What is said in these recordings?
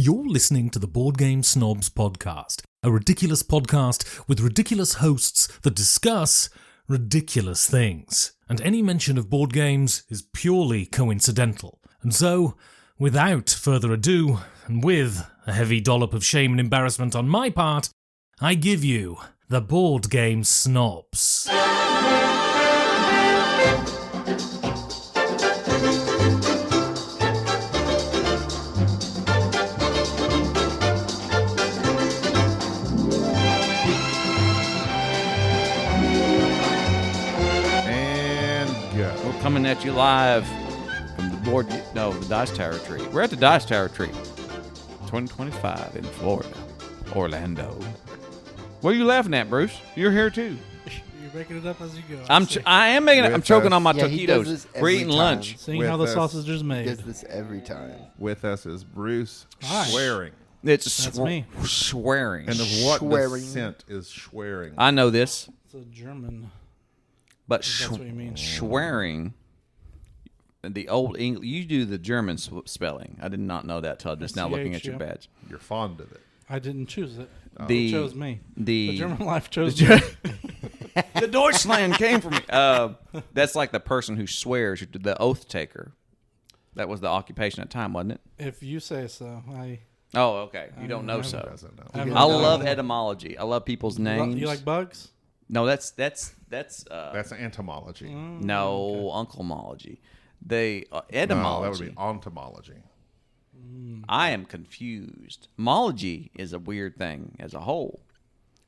You're listening to the Board Game Snobs podcast, a ridiculous podcast with ridiculous hosts that discuss ridiculous things. And any mention of board games is purely coincidental. And so, without further ado, and with a heavy dollop of shame and embarrassment on my part, I give you the Board Game Snobs. Coming at you live from the Dice Tower Retreat. We're at the Dice Tower Retreat 2025 in Florida, Orlando. What are you laughing at, Bruce? You're here too. You're making it up as you go. I am making it. I'm choking on my he does taquitos. this We're every eating time. lunch. Seeing With how the us. sausage is He made. does this every time. With us is Bruce Hi. Schwering. It's That's me. Swearing. And of what Schwering. descent is Schwering? I know this, It's a German. but That's what you mean. swearing. The old English. You do the German spelling. I did not know that till just now looking at your yeah. badge. You're fond of it. I didn't choose it. The- It chose me. The The German life chose me. the Deutschland came from me. That's like the person who swears, the oath taker. That was the occupation at the time, wasn't it? If you say so. Oh, okay. You don't know so. Doesn't know. I'm I not- love etymology. I love people's names. You like bugs? No, that's That's entomology. no unclemology. They No, etymology. that would be entomology. I am confused. Mology is a weird thing as a whole.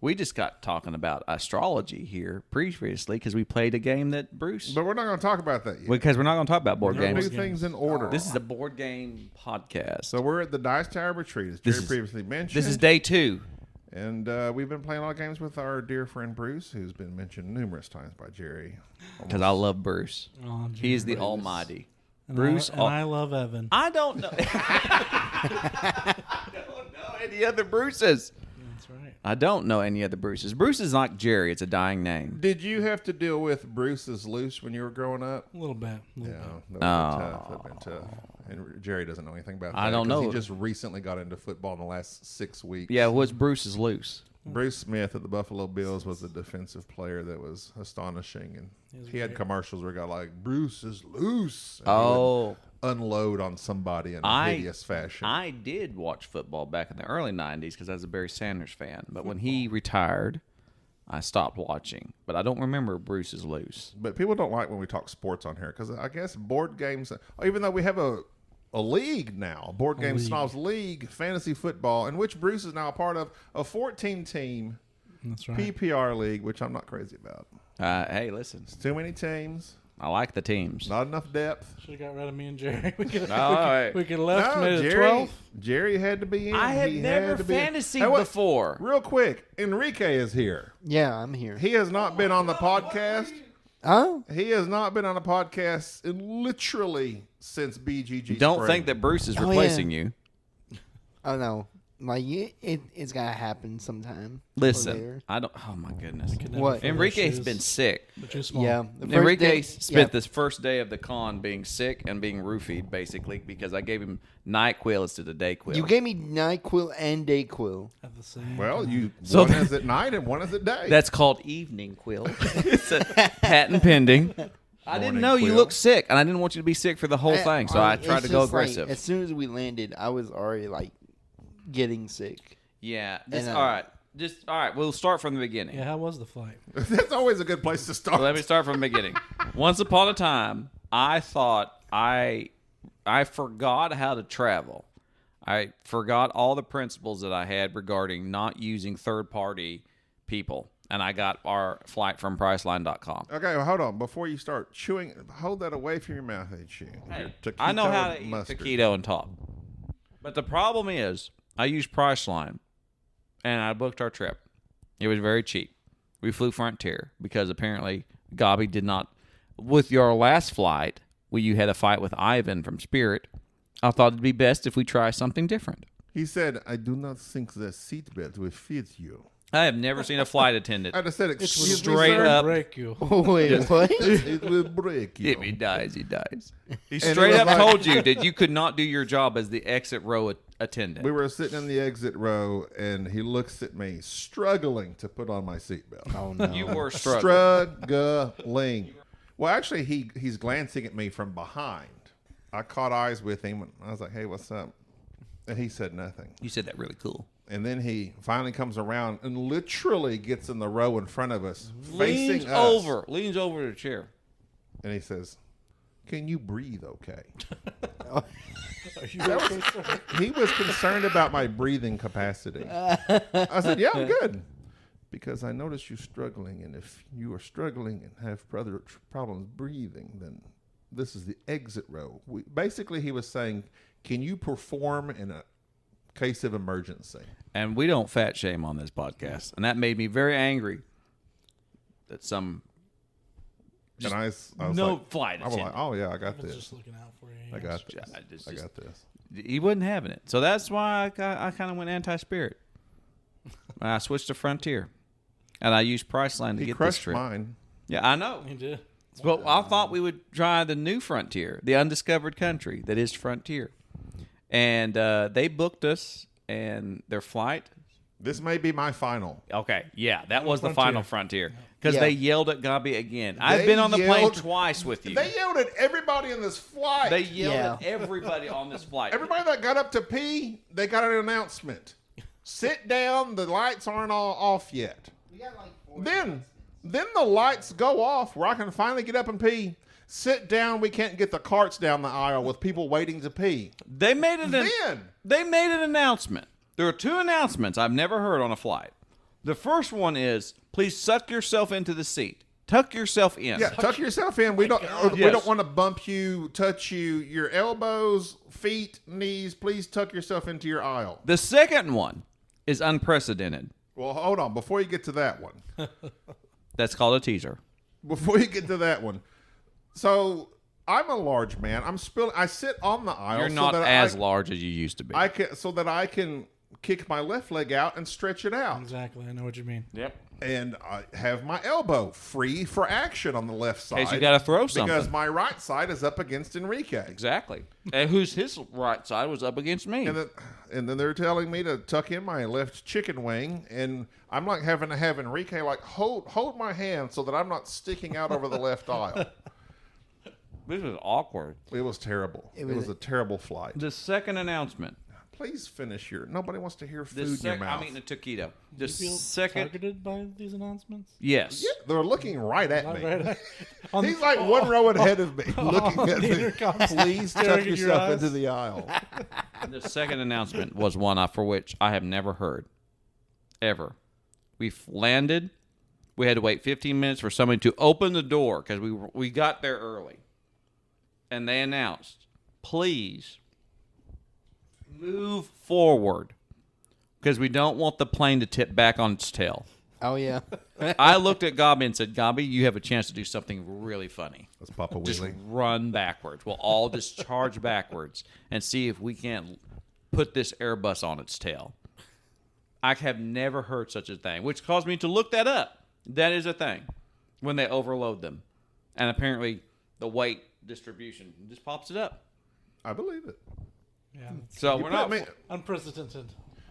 We just got talking about astrology here previously because we played a game that Bruce. But we're not going to talk about that yet. Because we're not going to talk about board We're going to games. do things in order. This is a board game podcast. So we're at the Dice Tower Retreat, as Jerry previously mentioned. This is day 2. And we've been playing a lot of games with our dear friend Bruce, who's been mentioned numerous times by Jerry. Because I love Bruce. Oh, He is the Bruce. almighty. And Bruce. I love Evan. I don't know. I don't know any other Bruces. That's right. I don't know any other Bruces. Bruce is like Jerry. It's a dying name. Did you have to deal with Bruce's Loose when you were growing up? A little bit. Yeah, Bit. that would have been tough. And Jerry doesn't know anything about that. I don't 'cause know. He just recently got into football in the last 6 weeks. Yeah, what's Bruce's loose? Bruce Smith of the Buffalo Bills was a defensive player that was astonishing, and he had commercials where he got like, "Bruce is loose." And he would unload on somebody in a hideous fashion. I did watch football back in the early 90s because I was a Barry Sanders fan. But when he retired, I stopped watching. But I don't remember Bruce's loose. But people don't like when we talk sports on here because I guess board games, even though we have a league now, Board Game Snobs League, fantasy football, in which Bruce is now a part of, a 14-team That's right. PPR league, which I'm not crazy about. Hey, listen. It's too many teams, I like the teams. not enough depth. Should have got rid of me and Jerry. We could right. we could have left No, made it Jerry, 12. Jerry had to be in. I have He never had to be in. fantasied Hey, what- before. Real quick, Enrique is here. Yeah, I'm here. He has not been on the podcast. Oh, He has not been on a podcast in literally since BGG. Don't Spring. think that Bruce is Oh, replacing yeah. you. oh no! Like it's gotta happen sometime. or Listen, later. I don't. Oh my goodness. Could never What? fill Enrique those has shoes. been sick. They're too small. Yeah, the first Enrique day- spent this first day of the con being sick and being roofied, basically, because I gave him NyQuil instead of DayQuil. You gave me NyQuil and DayQuil. At the same Well, time. So one is at night and one is at day. That's called evening quill. It's a patent pending. I didn't Morning know you quill. looked sick, and I didn't want you to be sick for the whole thing, so I It's tried to go just like, aggressive. as soon as we landed, I was already like getting sick. Yeah. And, All right. We'll start from the beginning. Yeah, how was the flight? That's always a good place to start. So let me start from the beginning. Once upon a time, I thought I forgot how to travel. I forgot all the principles that I had regarding not using third-party people, and I got our flight from Priceline.com. Okay, well, hold on. Before you start chewing, hold that away from your mouth, H. Hey, I know how to eat taquito and talk. But the problem is, I used Priceline, and I booked our trip. It was very cheap. We flew Frontier because apparently Gabi did not. With your last flight, where you had a fight with Ivan from Spirit, I thought it'd be best if we try something different. He said, "I do not think the seatbelt will fit you." I have never seen a flight attendant. I just said, It's "Excuse me, straight sir." up. break you. Oh, wait, what? It will break you. If he dies, he dies. He it straight was up like- told you that you could not do your job as the exit row attendant. We were sitting in the exit row, and he looks at me, struggling to put on my seatbelt. Oh no! You were struggling. Struggling. Well, actually, he's glancing at me from behind. I caught eyes with him, and I was like, "Hey, what's up?" And he said nothing. You said that really cool. And then he finally comes around and literally gets in the row in front of us, Leans facing us. Leans over to the chair. And he says, "Can you breathe okay?" Are you okay, sir? He was concerned about my breathing capacity. I said, "Yeah, I'm good." Because I noticed you struggling, and if you are struggling and have problems breathing, then this is the exit row. Basically, he was saying, "Can you perform in a case of emergency?" And we don't fat shame on this podcast. And that made me very angry that some and I was no like, flight I was like, attendant. "Oh yeah, I got I was this. just looking out for you. I got this. just- I got this." He wasn't having it. So that's why I kind of went anti-spirit. I switched to Frontier. And I used Priceline to He get this crushed trip. mine. Yeah, I know. You did. But I thought we would try the new Frontier, the undiscovered country that is Frontier. And they booked us and their flight. This may be my final. Okay, yeah, that was the Frontier. final Frontier. Because Yeah. they yelled at Gabi again. I've been on the plane yelled- twice with you. They yelled at everybody in this flight. They yelled Yeah. at everybody on this flight. Everybody that got up to pee, they got an announcement. Sit down. The lights aren't all off yet. Then the lights go off where I can finally get up and pee. Sit down. We can't get the carts down the aisle with people waiting to pee. They made an Then They made an announcement. There are two announcements I've never heard on a flight. The first one is, please suck yourself into the seat. Tuck yourself in. yeah, tuck yourself in. We don't Yes. want to bump you, touch you, your elbows, feet, knees. Please tuck yourself into your aisle. The second one is unprecedented. Well, hold on. Before you get to that one. That's called a teaser. Before you get to that one. So I'm a large man. I sit on the aisle. You're so not that as large as you used to be. so that I can kick my left leg out and stretch it out. Exactly. I know what you mean. Yep. And I have my elbow free for action on the left side. In case you got to throw something. Because my right side is up against Enrique. Exactly. And his right side was up against me. And then they're telling me to tuck in my left chicken wing, and I'm like having to have Enrique like hold my hand so that I'm not sticking out over the left aisle. This was awkward. It was terrible. It was a terrible flight. The second announcement. Please finish nobody wants to hear The food in your mouth. I'm eating a taquito. Do The you feel second. targeted by these announcements? Yes. Yeah, they're looking right at me. Right. He's like one row ahead of me, looking at the me. intercom, Please staring tuck in your yourself eyes. into the aisle. The second announcement was one for which I have never heard. Ever. We landed. We had to wait 15 minutes for somebody to open the door because we got there early. And they announced, please move forward because we don't want the plane to tip back on its tail. Oh yeah. I looked at Gabi and said, Gabi, you have a chance to do something really funny. Let's pop a Just wheelie. run backwards. We'll all just charge backwards and see if we can't put this Airbus on its tail. I have never heard such a thing, which caused me to look that up. That is a thing when they overload them. And apparently the weight distribution just pops it up. I believe it. Yeah. So You we're put not. me- Unprecedented.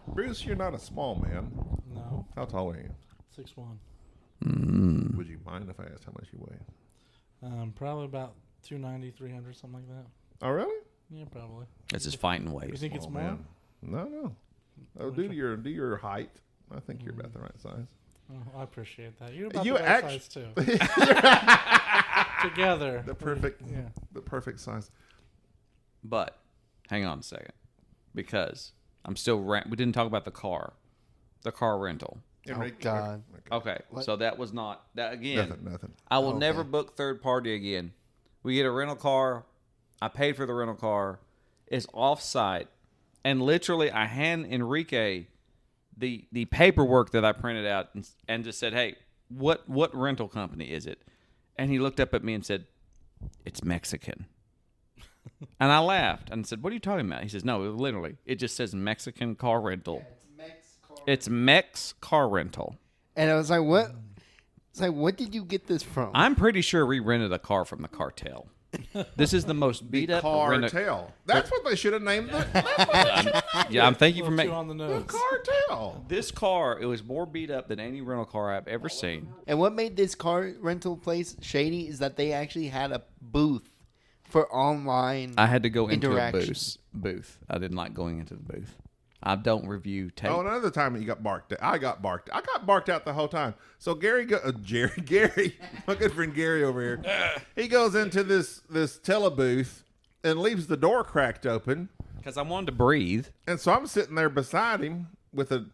Bruce, you're not a small man. No. How tall are you? 6'1". Would you mind if I asked how much you weigh? Probably about 290, 300, something like that. Oh, really? Yeah, probably. It's his fighting You weight. think it's Oh, more? man. No. Oh, do your height. I think you're about the right size. Oh, I appreciate that. You're about You the right act- size too. Together. The perfect, Yeah. the perfect size. But hang on a second, because I'm still. We didn't talk about the car rental. Oh God. Okay, What? so that was not that again. Nothing. I will Okay. never book third party again. We get a rental car. I paid for the rental car. It's off site, and literally I hand Enrique the paperwork that I printed out and just said, "Hey, what rental company is it?" And he looked up at me and said, "It's Mexican." And I laughed and said, "What are you talking about?" He says, "No, literally, it just says Mexican car rental. It's Mex car rental." And I was like, what? It's like, what did you get this from? I'm pretty sure we rented a car from the cartel. This is the most beat up cartel. That's what they should have named it. Yeah, I'm thanking you for making on the nose. Cartel. this car. It was more beat up than any rental car I've ever seen. And what made this car rental place shady is that they actually had a booth for online. I had to go into a interaction. booth. I didn't like going into the booth. I don't review tape. Oh, another time you got barked at. I got barked out the whole time. So Gary, my good friend Gary over here, he goes into this telebooth and leaves the door cracked open. Because I wanted to breathe. And so I'm sitting there beside him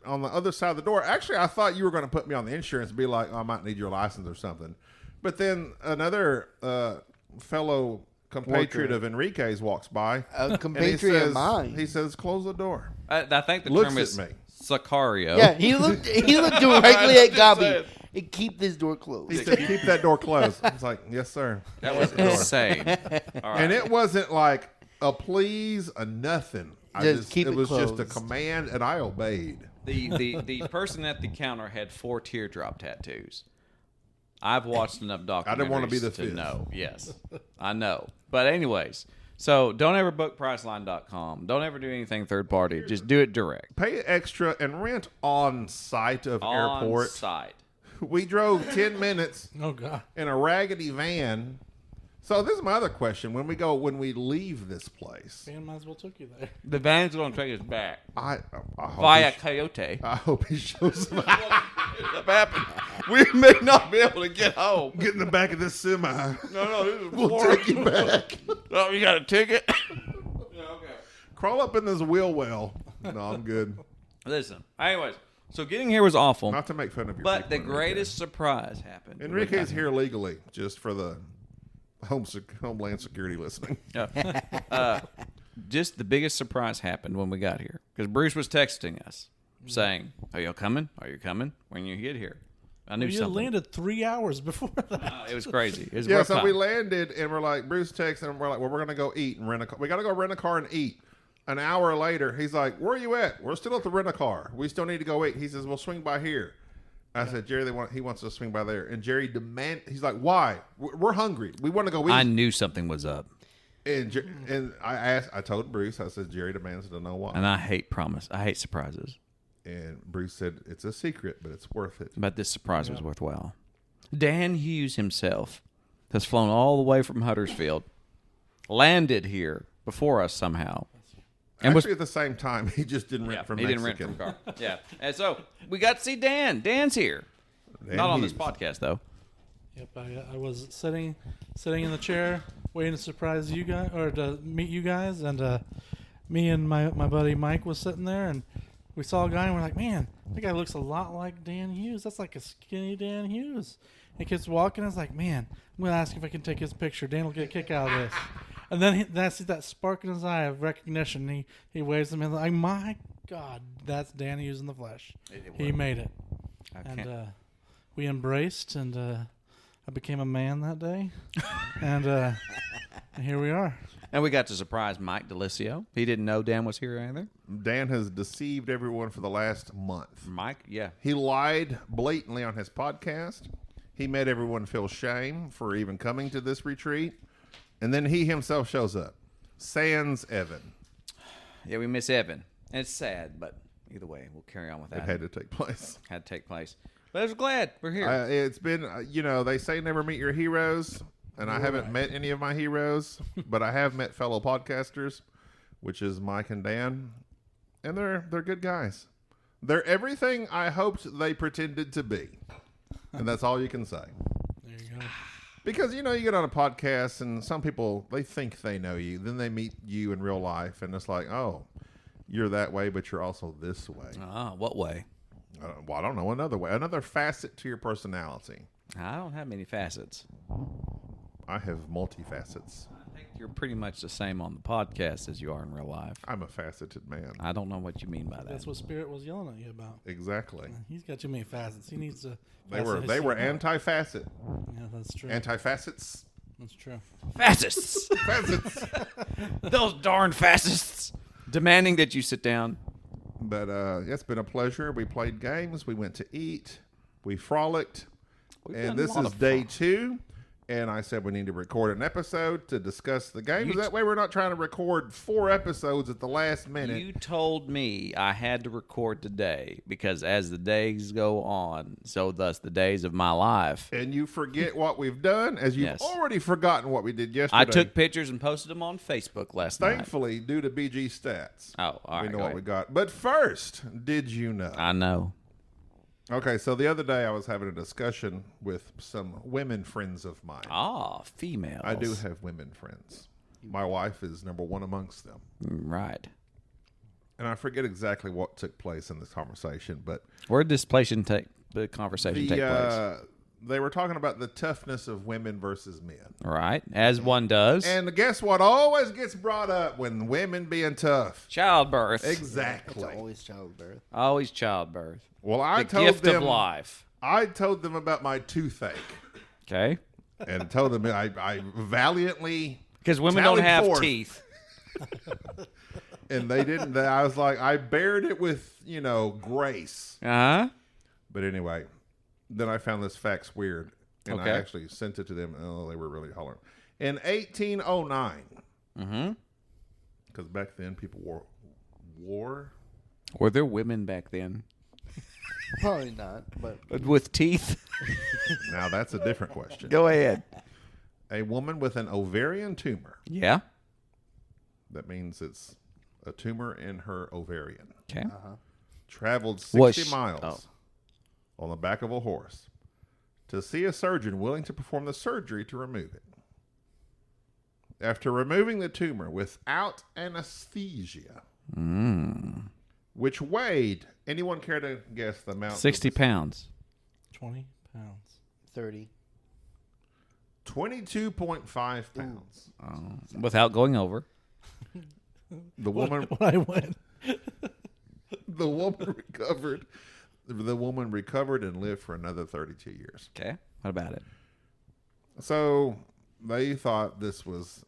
on the other side of the door. Actually, I thought you were going to put me on the insurance and be like, oh, I might need your license or something. But then another fellow compatriot of Enrique's walks by. A compatriot of mine. He says, close the door. I think the Looks term is at me. Sicario. Yeah, he looked directly at Gabi. And keep this door closed. He said, keep that door closed. I was like, yes, sir. That was insane. All right. And it wasn't like a please, a nothing. Keep it was closed. just a command, and I obeyed. The person at the counter had 4 teardrop tattoos. I've watched enough documentaries I didn't want to be the to fifth. know. Yes, I know. But anyways, so don't ever book Priceline.com. Don't ever do anything third party. Just do it direct. Pay extra and rent on site of airport. On site. We drove 10 minutes Oh God. in a raggedy van. So this is my other question. When we leave this place, Dan might as well took you there. The van's going to take us back I hope via he Coyote. I hope he shows up. If that happened, we may not be able to get home. Get in the back of this semi. No, this is We'll Florida. take you back. Oh, you got a ticket? Yeah, okay. Crawl up in this wheel well. No, I'm good. Listen. Anyways, so getting here was awful. Not to make fun of you. But the greatest surprise happened. Enrique's here legally, just for the Homeland Security listening. Just the biggest surprise happened when we got here. Because Bruce was texting us saying, are you coming? Are you coming when you get here? I knew You something. landed 3 hours before that. It was crazy. It was Yeah, rough so time. we landed and we're like, Bruce texted and we're like, well, we're going to go eat and rent a car. We got to go rent a car and eat. An hour later, he's like, where are you at? We're still at the rent a car. We still need to go eat. He says, we'll swing by here. I said, Jerry, he wants us to swing by there. And Jerry he's like, why? We're hungry. We want to go eat. I knew something was up. And I told Bruce, I said, Jerry demands to know why. And I hate surprises. And Bruce said, it's a secret, but it's worth it. But this surprise was worthwhile. Dan Hughes himself has flown all the way from Huddersfield, landed here before us somehow. And Actually, at the same time, he just didn't rent from Mexican. He didn't rent from a car. Yeah. And so we got to see Dan. Dan's here. Not on this podcast, though. Yep, I was sitting in the chair waiting to surprise you guys or to meet you guys, and me and my buddy Mike was sitting there, and we saw a guy, and we're like, man, that guy looks a lot like Dan Hughes. That's like a skinny Dan Hughes. He keeps walking. I was like, man, I'm gonna ask if I can take his picture. Dan will get a kick out of this. And then I see that spark in his eye of recognition. He waves him in like, my God, that's Dan Hughes in the flesh. He made it. And we embraced, and I became a man that day. And here we are. And we got to surprise Mike DeLisio. He didn't know Dan was here either. Dan has deceived everyone for the last month. Mike, yeah. He lied blatantly on his podcast. He made everyone feel shame for even coming to this retreat. And then he himself shows up. Sans Evan. Yeah, we miss Evan. And it's sad, but either way, we'll carry on with that. It had to take place. Had to take place. But I was glad we're here. It's been, they say never meet your heroes. And I haven't met any of my heroes. But I have met fellow podcasters, which is Mike and Dan. And they're good guys. They're everything I hoped they pretended to be. And that's all you can say. There you go. Because, you get on a podcast and some people, they think they know you. Then they meet you in real life and it's like, oh, you're that way, but you're also this way. What way? I don't know. Another way. Another facet to your personality. I don't have many facets. I have multifacets. I think you're pretty much the same on the podcast as you are in real life. I'm a faceted man. I don't know what you mean by that. That's what Spirit was yelling at you about. Exactly. He's got too many facets. He needs to. They were anti-facet. Yeah, that's true. Anti-facets. That's true. Fascists! Facets. Those darn fascists! Demanding that you sit down. But it's been a pleasure. We played games. We went to eat. We frolicked. And this is day 2. And I said we need to record an episode to discuss the game. That way we're not trying to record 4 episodes at the last minute. You told me I had to record today because as the days go on, so thus the days of my life. And you forget what we've done, as you've already forgotten what we did yesterday. I took pictures and posted them on Facebook last night. Thankfully, due to BG stats. Oh, all right. We know what we got. But first, did you know? I know. Okay, so the other day I was having a discussion with some women friends of mine. Ah, females. I do have women friends. My wife is number one amongst them. Right. And I forget exactly what took place in this conversation, but where did the conversation take place? They were talking about the toughness of women versus men. Right, as one does. And guess what always gets brought up when women being tough? Childbirth. Exactly. It's always childbirth. Always childbirth. Well, the gift of life. I told them about my toothache. Okay. And told them I valiantly because women don't have teeth. And they didn't. I was like, I bared it with, grace. Uh-huh. But anyway, then I found this facts weird. And I actually sent it to them. Oh, they were really hollering. In 1809, because back then people wore. Were there women back then? Probably not, but with teeth. Now that's a different question. Go ahead. A woman with an ovarian tumor. Yeah. That means it's a tumor in her ovarian. Okay. Traveled 60 miles on the back of a horse to see a surgeon willing to perform the surgery to remove it. After removing the tumor without anesthesia, which weighed, anyone care to guess the amount? 60 pounds. 20 pounds. 30. 22.5 pounds. Without going over. The woman. When I went. The woman recovered. The woman recovered and lived for another 32 years. Okay. What about it? So they thought this was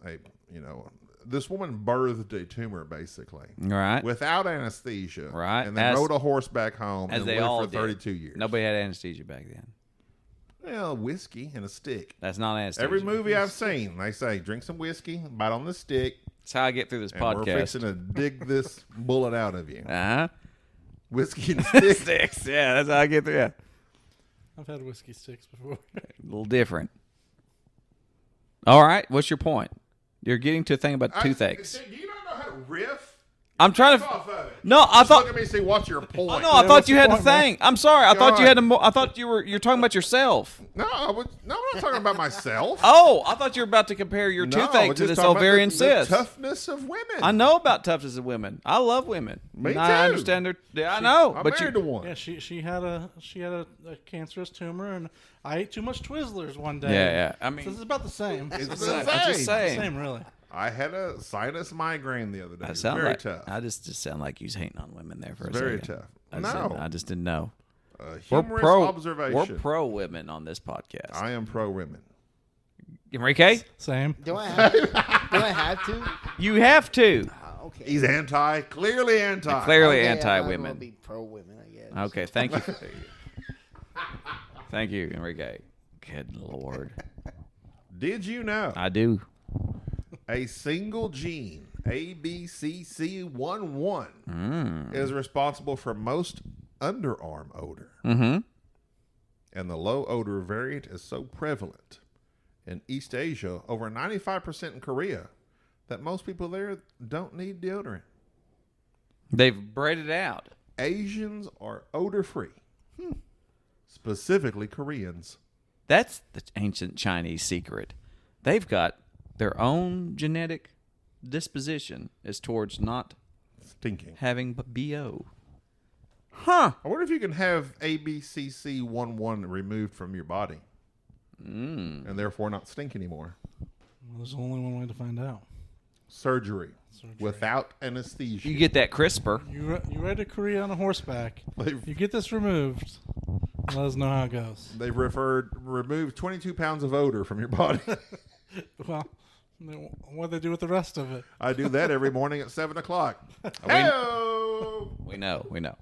this woman birthed a tumor basically. Right. Without anesthesia. Right. And then rode a horse back home and lived for 32 years. Nobody had anesthesia back then. Well, whiskey and a stick. That's not anesthesia. Every movie I've seen, they say, drink some whiskey, bite on the stick. That's how I get through this podcast. We're fixing to dig this bullet out of you. Uh-huh. Whiskey and sticks. Sticks. Yeah, that's how I get through. Yeah. I've had whiskey sticks before. A little different. All right. What's your point? You're getting to a thing about toothaches. Do you not know how to riff? I'm trying to. Off of it. No, I thought. Look at me and say, what's your point? Oh, no, I thought you had a thing. I'm sorry. I thought you had a. I thought you're talking about yourself. No, I'm not talking about myself. Oh, I thought you were about to compare your toothache to this ovarian cyst. The toughness of women. I know about toughness of women. I love women. Me too. I understand her. Yeah, I know. I'm but married to one. Yeah, she had a cancerous tumor, and I ate too much Twizzlers one day. Yeah. I mean, so this is about the same. It's I'm just saying. Same, really. I had a sinus migraine the other day. It's very tough. I just sound like you was hating on women there for a very second. Tough. I just didn't know. Humorous observation. We're pro women on this podcast. I am pro women. Enrique? Same. Do I have to? You have to. Okay. He's clearly anti. Clearly Okay, anti-women. I'll be pro women, I guess. Okay, thank you. Thank you, Enrique. Good Lord. Did you know? I do. A single gene, ABCC11, is responsible for most underarm odor. Mm-hmm. And the low odor variant is so prevalent in East Asia, over 95% in Korea, that most people there don't need deodorant. They've bred it out. Asians are odor-free. Specifically Koreans. That's the ancient Chinese secret. They've got their own genetic disposition as towards not stinking, having BO. Huh. I wonder if you can have ABCC11 removed from your body and therefore not stink anymore. Well, there's only one way to find out. Surgery. Without anesthesia. You get that CRISPR. You ride to Korea on a horseback. You get this removed. Let us know how it goes. They've removed 22 pounds of odor from your body. Well, what do they do with the rest of it? I do that every morning at 7 o'clock. We know.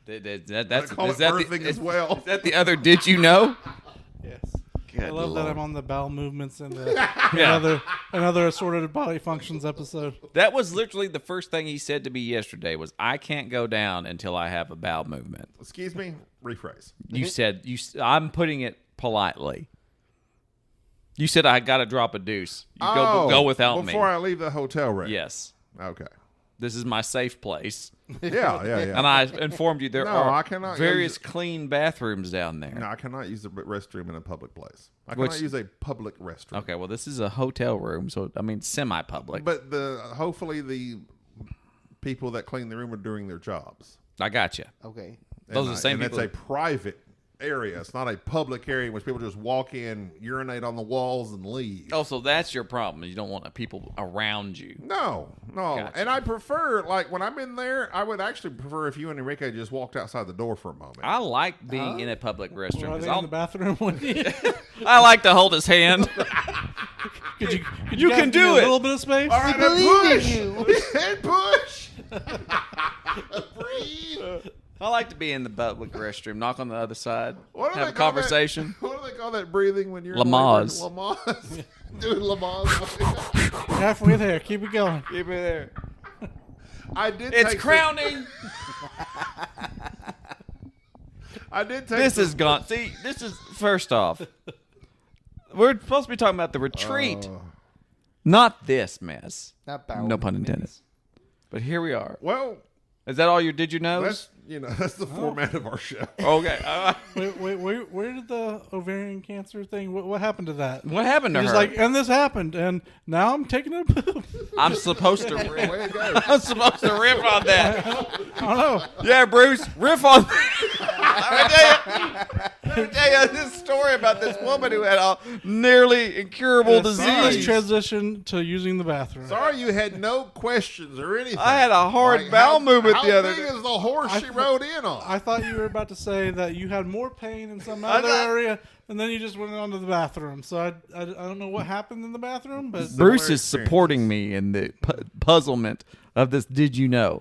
That's earthing as well. Is that the other? Did you know? Yes. I love that I'm on the bowel movements and another assorted body functions episode. That was literally the first thing he said to me yesterday was, I can't go down until I have a bowel movement. Excuse me? Rephrase. You said, I'm putting it politely. You said I got to drop a deuce. You go without me. Before I leave the hotel room. Yes. Okay. This is my safe place. Yeah. And I informed you there I cannot various clean bathrooms down there. No, I cannot use the restroom in a public place. I cannot use a public restroom. Okay, well, this is a hotel room, so, I mean, semi-public. But hopefully the people that clean the room are doing their jobs. I got you. Okay. Those are the same people. And it's a private area. It's not a public area in which people just walk in, urinate on the walls, and leave. Oh, so that's your problem. You don't want people around you. No. Gotcha. And I prefer, like, when I'm in there, I would actually prefer if you and Enrique just walked outside the door for a moment. I like being in a public restroom. Are they in the bathroom with you? I like to hold his hand. Could You can do a it. little bit of space? All right, and push. And push. Breathe. I like to be in the public restroom, knock on the other side, What do have they a call conversation. What do they call that breathing when you're Lamaze. Lamaze. Doing Lamaze. Halfway there. Keep it going. Keep it there. I did. It's crowning. I did take. This is gone. See, this is first off. We're supposed to be talking about the retreat, not this mess. Not bowel No pun intended. movements. But here we are. Well, Is that all your did you know? that's the format of our show. Okay. Wait, where did the ovarian cancer thing? What happened to that? What happened to He's her? like, and this happened, and now I'm taking a poop. I'm supposed to riff. Way to go. I'm supposed to riff on that. I don't know. Yeah, Bruce, riff on that. Let me tell you this story about this woman who had a nearly incurable Let's disease. transition to using the bathroom. Sorry, you had no questions or anything. I had a hard bowel movement the other day. How big is the horse she rode in on? I thought you were about to say that you had more pain in some other area, and then you just went on to the bathroom. So I don't know what happened in the bathroom, but Bruce is supporting me in the puzzlement of this did you know.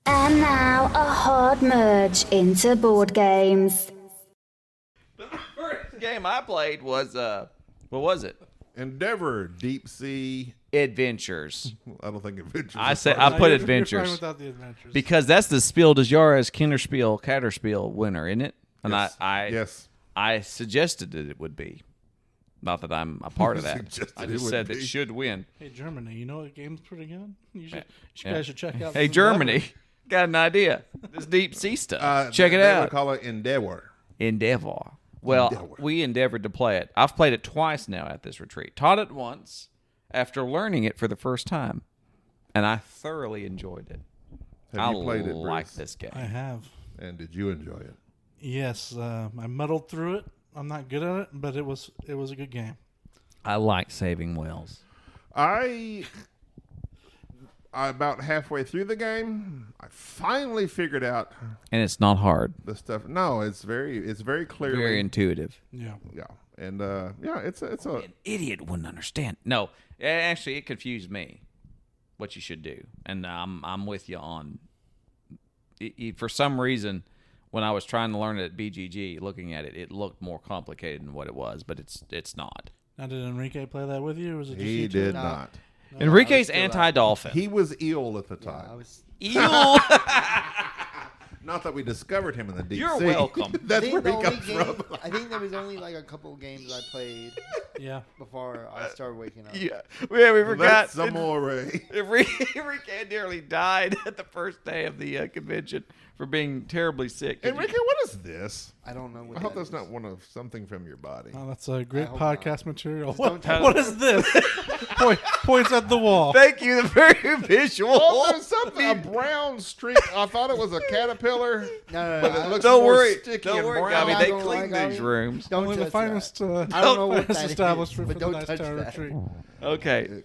And now a hard merge into board games. The first game I played was, what was it? Endeavor Deep Sea. Adventures. I don't think Adventures. I is say part I of put you're Adventures fine without the adventures. because that's the Spiel des Jahres Kinderspiel Caterspiel winner, isn't it? And Yes. I I suggested that it would be. Not that I'm a part of that. Suggested I it just would said be. it should win. Hey, Germany, you know what game's pretty good? You guys should check out. Hey, this Germany, got an idea. This deep sea stuff. Check it They out. would call it Endeavor. Endeavor. Well, Endeavor. we endeavored to play it. I've played it twice now at this retreat. Taught it once after learning it for the first time, and I thoroughly enjoyed it. Have you played it, like Bruce? this game. I have. And did you enjoy it? Yes, I muddled through it. I'm not good at it, but it was a good game. I like saving whales. I about halfway through the game, I finally figured out And it's not hard. the stuff. No, it's very clearly Very intuitive. Yeah. yeah, and it's a An idiot wouldn't understand. No, actually, it confused me. What you should do, and I'm with you on. For some reason, when I was trying to learn it at BGG, looking at it, it looked more complicated than what it was, but it's not. Now, did Enrique play that with you, or was it just he you two? did No. not. Enrique's still out. anti-dolphin. He was ill at the Yeah, time. I was. Eel. Not that we discovered him in the deep You're sea. welcome. That's I where think he the only comes game, from. I think there was only like a couple of games I played Yeah. before I started waking up. Yeah, we forgot. That's Amore. Enrique nearly died at the first day of the convention for being terribly sick. Enrique, what is this? I don't know what I hope that that's is. not one of something from your body. Oh, that's a great hope podcast material. Just don't touch What it. is this? Points at the wall. Thank you, the very visual. Oh, there's something, a brown streak. I thought it was a caterpillar, No, but it looks Don't more worry, sticky don't and worry, brown. Gabby. I They don't clean like these it. rooms. Don't Only the touch finest, that. I don't know what finest that is, establishment but for don't the nice touch tower that. retreat. Okay,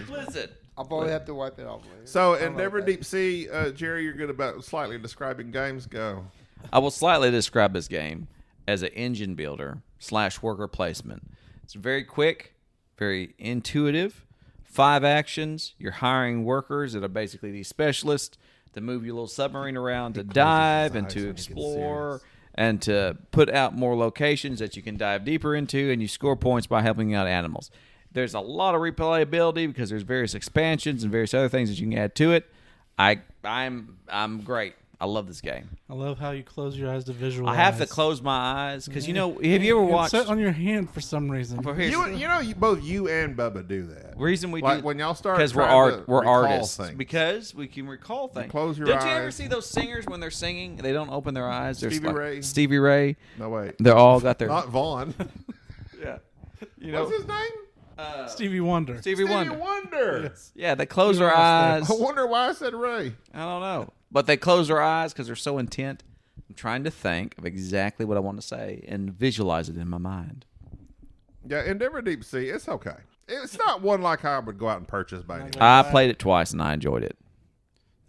listen. I'll probably have to wipe it off later. So, I don't know Endeavor what that Deep Sea, Jerry, you're good about slightly describing games. Go. I will slightly describe this game as an engine builder / worker placement. It's very quick, very intuitive. 5 actions. You're hiring workers that are basically these specialists to move your little submarine around to dive and to explore and to put out more locations that you can dive deeper into, and you score points by helping out animals. There's a lot of replayability because there's various expansions and various other things that you can add to it. I'm great. I love this game. I love how you close your eyes to visualize. I have to close my eyes because have you ever watched? It's set on your hand for some reason. Both you and Bubba do that. Reason we like do when y'all start because we're artists things. Because we can recall things. Close your Did eyes. you ever see those singers when they're singing? They don't open their eyes. Stevie Ray. No wait. They're all got their not Vaughn. Yeah. What's his name? Stevie Wonder. Stevie Wonder. Yes. Yeah, they close their eyes. I wonder why I said Ray. I don't know. But they close their eyes because they're so intent. I'm trying to think of exactly what I want to say and visualize it in my mind. Yeah, Endeavor Deep Sea, it's okay. It's not one like I would go out and purchase by any means. I played it twice and I enjoyed it.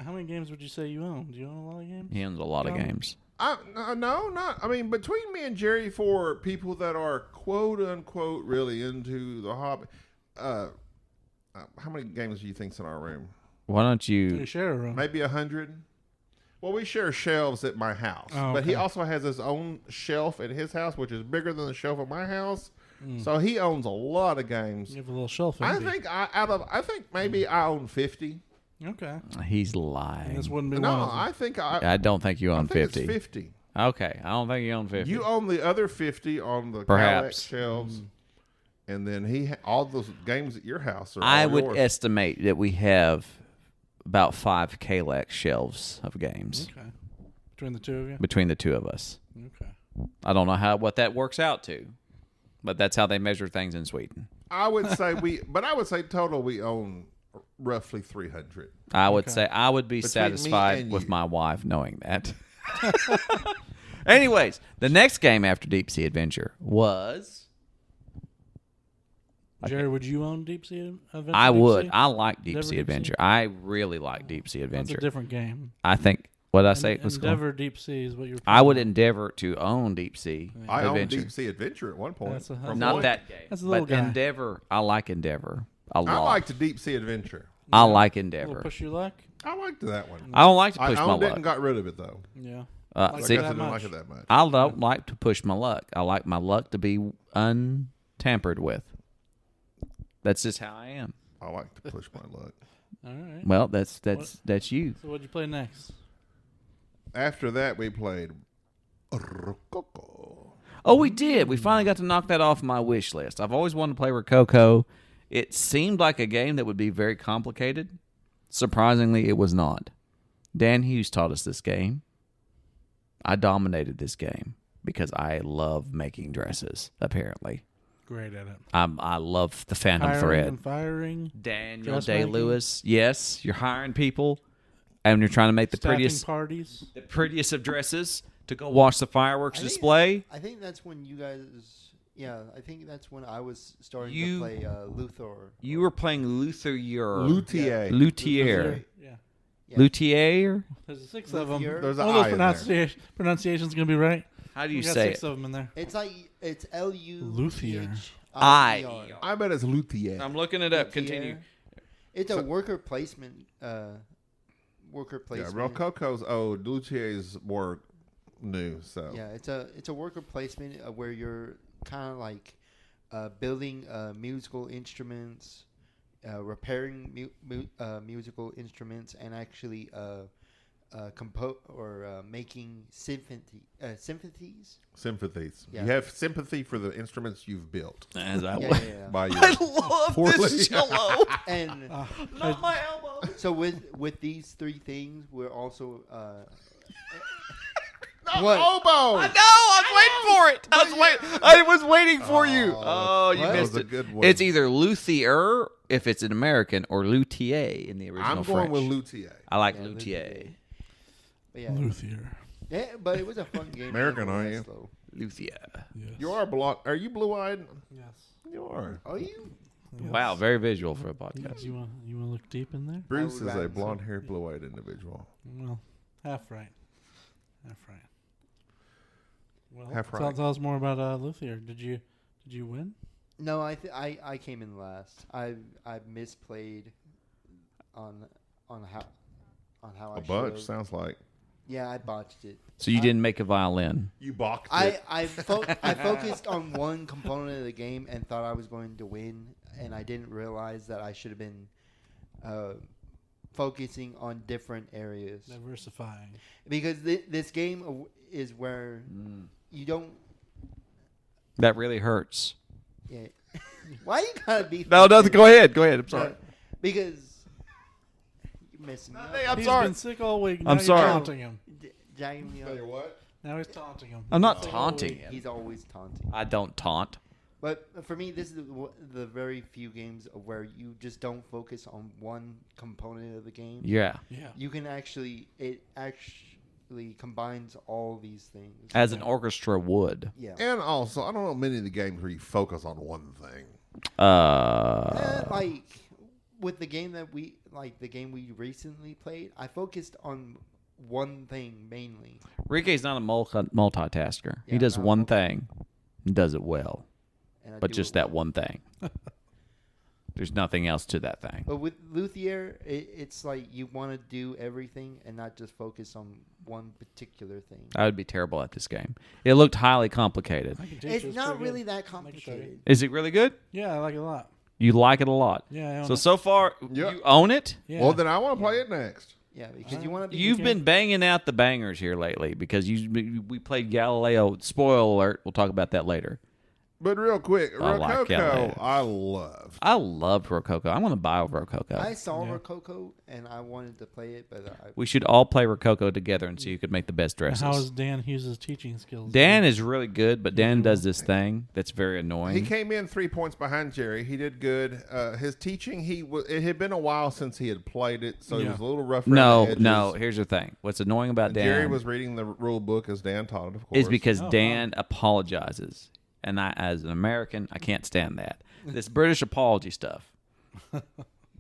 How many games would you say you own? Do you own a lot of games? He owns a lot of games. No, not. I mean, between me and Jerry, for people that are quote unquote really into the hobby, how many games do you think's in our room? Why don't you share a room? Maybe 100. Well, we share shelves at my house, but he also has his own shelf at his house, which is bigger than the shelf at my house. So he owns a lot of games. You have a little shelf. I think maybe I own 50. Okay. He's lying. This wouldn't be No, one of them. I don't think you own 50. It's 50. Okay, I don't think you own 50. You own the other 50 on the Perhaps. Calax shelves, and then all those games at your house are. I all would yours. estimate that we have about 5 Kalex shelves of games. Okay. Between the two of you? Between the two of us. Okay. I don't know what that works out to, but that's how they measure things in Sweden. I would say total we own roughly 300. I would say I would be Between satisfied me with and my wife knowing that. Anyways, the next game after Deep Sea Adventure was... Jerry, would you own Deep Sea Adventure? I would. Sea? I like Deep Endeavor Sea Deep Adventure. Sea? I really like Deep Sea Adventure. That's a different game. I think... What did I say? Endeavor Deep Sea is what you're. I would endeavor to own Deep Sea I owned Adventure. Deep Sea Adventure at one point. Not that game. That's a little but guy. Endeavor, I like Endeavor a lot. I liked Deep Sea Adventure. I like Endeavor. Push your luck. I liked that one. I don't like to push I my owned it luck. and got rid of it though. Yeah. I See, guess I didn't like it that much. I don't like to push my luck. I like my luck to be untampered with. That's just how I am. I like to push my luck. All right. Well, that's you. So what'd you play next? After that, we played Rococo. Oh, we did. We finally got to knock that off my wish list. I've always wanted to play Rococo. It seemed like a game that would be very complicated. Surprisingly, it was not. Dan Hughes taught us this game. I dominated this game because I love making dresses, apparently. Great at it. I love the Phantom Hiring Thread. and firing. Daniel Day-Lewis. Yes, you're hiring people, and you're trying to make the Staffing parties. the prettiest of dresses to go watch the fireworks display. I think that's when you guys. Yeah, I think that's when I was starting to play Luthor. You were playing Luthier. Luthier. Luthier. Yeah. Luthier? There's 6 of them. Luthier. There's an One of I those in there. pronunciation's gonna be right. How do you We got say 6 it? of them in there. It's Luthier. Luthier. I bet it's Luthier. I'm looking it up. Continue. It's a worker placement. Worker Yeah, placement. Rococo's old. Luthier's more new. So Yeah, it's a worker placement where you're kind of like building musical instruments, repairing musical instruments, and actually making symphonies. sympathies. Yeah. You have sympathy for the instruments you've built. As I Yeah, yeah. By your I love poorly- this cello. And Not my elbow. so with these 3 things, we're also No, What? oboe. No, I was waiting for it. I was waiting for you. Oh, you that missed was a it. good one. It's either luthier if it's an American or luthier in the original I'm going French. with Luthier. I like Yeah, luthier. but yeah, Luthier. yeah, but it was a fun game. American, aren't nonetheless, you? though. Luthier. Yes. You are blonde. Are you blue-eyed? Yes. You are. Are you? Yes. Wow, very visual for a podcast. You want to look deep in there? Bruce would is a rather blonde-haired, blue-eyed individual. Well, half right. Half right. Well, Half tell, right. tell us more about Luthier. Did you win? No, I came in last. I misplayed on how A I bunch should've. sounds like. Yeah, I botched it. So you didn't make a violin. You balked it. I focused on one component of the game and thought I was going to win, and I didn't realize that I should have been focusing on different areas. Diversifying. Because this game is where you don't... That really hurts. Yeah. Why you gotta be... No, go ahead. Go ahead. I'm sorry. Because... You're missing me. I'm He's sorry. been sick all week. I'm Now sorry. You're taunting him. Jagging me up. What? Now he's taunting him. I'm not taunting him. He's always taunting. I don't taunt. But for me, this is the very few games where you just don't focus on one component of the game. Yeah. Yeah. You can it actually combines all these things. As an orchestra would. Yeah. And also, I don't know many of the games where you focus on one thing. Like with the game the game we recently played, I focused on one thing mainly. Ricky's not a multitasker. Yeah, He does not one thing and does it well. And I But do just it that well. one thing. There's nothing else to that thing. But with Luthier, it's like you want to do everything and not just focus on one particular thing. I would be terrible at this game. It looked highly complicated. I can teach It's you. not pretty really good. that I can show you. complicated. Is it really good? Yeah, I like it a lot. You like it a lot. Yeah, I own So it. far, Yep. you own it? Yeah. Well, then I want to play it next. Yeah, because you want to be... You've been banging out the bangers here lately because we played Galileo. Spoiler alert. We'll talk about that later. But real quick, I like Rococo, Galileo. I love. I loved Rococo. I want to buy Rococo. I saw Rococo and I wanted to play it, but We should all play Rococo together and see who could make the best dresses. How is Dan Hughes' teaching skills? Dan is really good, but Dan does this thing that's very annoying. He came in 3 points behind Jerry. He did good. His teaching, it had been a while since he had played it, so he was a little rough around the edges. No. Here's the thing. What's annoying about Dan Jerry was reading the rule book as Dan taught it, of course. is because Dan apologizes. And I, as an American, I can't stand that. This British apology stuff.